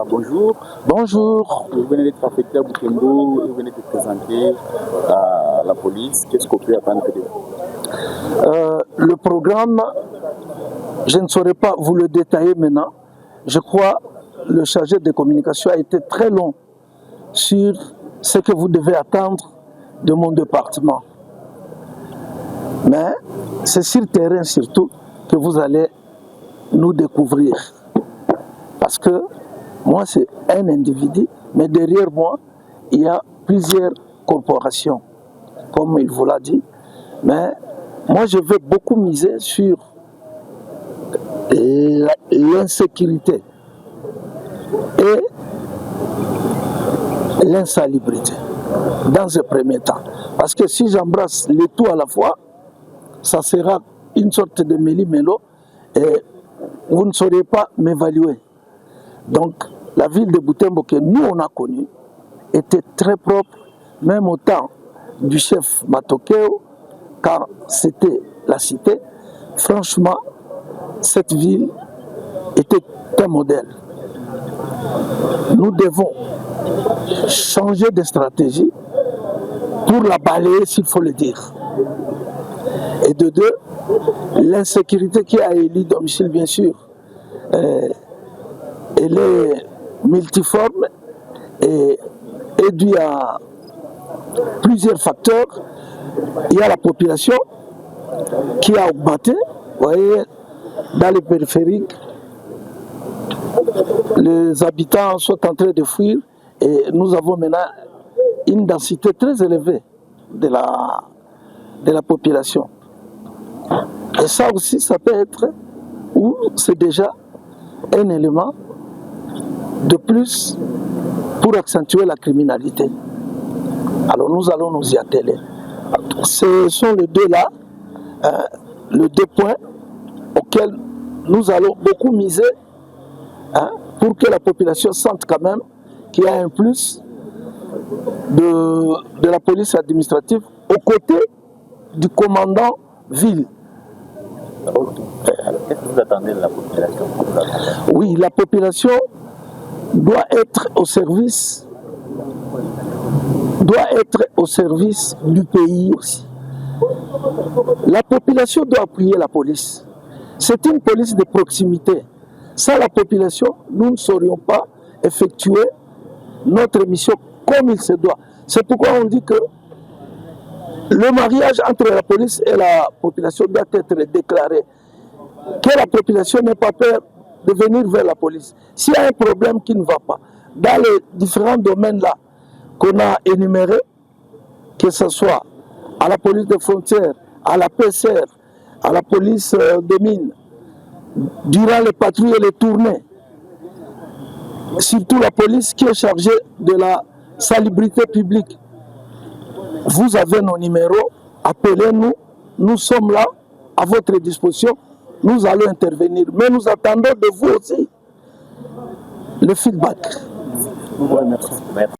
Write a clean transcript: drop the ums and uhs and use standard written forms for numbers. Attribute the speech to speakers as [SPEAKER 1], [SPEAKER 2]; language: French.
[SPEAKER 1] bonjour.
[SPEAKER 2] Bonjour.
[SPEAKER 1] Vous venez d'être affecté à Butembo et vous venez de présenter à la police. Qu'est-ce qu'on peut attendre de vous?
[SPEAKER 2] Le programme, je ne saurais pas vous le détailler maintenant. Je crois que le chargé de communication a été très long sur ce que vous devez attendre de mon département. Mais c'est sur le terrain surtout que vous allez nous découvrir. Parce que moi, c'est un individu, mais derrière moi, il y a plusieurs corporations, comme il vous l'a dit. Mais moi, je veux beaucoup miser sur l'insécurité et l'insalubrité, dans un premier temps. Parce que si j'embrasse les tout à la fois, ça sera une sorte de méli-mélo et vous ne saurez pas m'évaluer. Donc, la ville de Butembo que nous, on a connue, était très propre, même au temps du chef Matokeo, quand c'était la cité. Franchement, cette ville était un modèle. Nous devons changer de stratégie pour la balayer, s'il faut le dire. Et de deux, l'insécurité qui a élu domicile, bien sûr, elle est multiforme et est due à plusieurs facteurs. Il y a la population qui a augmenté. Vous voyez, dans les périphériques, les habitants sont en train de fuir et nous avons maintenant une densité très élevée de la population. Et ça aussi, ça peut être, ou c'est déjà un élément de plus pour accentuer la criminalité. Alors nous allons nous y atteler. Ce sont les deux là, les deux points auxquels nous allons beaucoup miser pour que la population sente quand même qu'il y a un plus de la police administrative aux côtés du commandant ville.
[SPEAKER 1] Qu'est-ce que vous attendez de la population?
[SPEAKER 2] Oui, la population doit être au service du pays aussi. La population doit appuyer la police. C'est une police de proximité. Sans la population, nous ne saurions pas effectuer notre mission comme il se doit. C'est pourquoi on dit que le mariage entre la police et la population doit être déclaré. Que la population n'ait pas peur de venir vers la police. S'il y a un problème qui ne va pas, dans les différents domaines là qu'on a énumérés, que ce soit à la police des frontières, à la PCR, à la police des mines, durant les patrouilles et les tournées, surtout la police qui est chargée de la salubrité publique. Vous avez nos numéros, appelez-nous, nous sommes là à votre disposition, nous allons intervenir. Mais nous attendons de vous aussi le feedback.
[SPEAKER 1] Merci.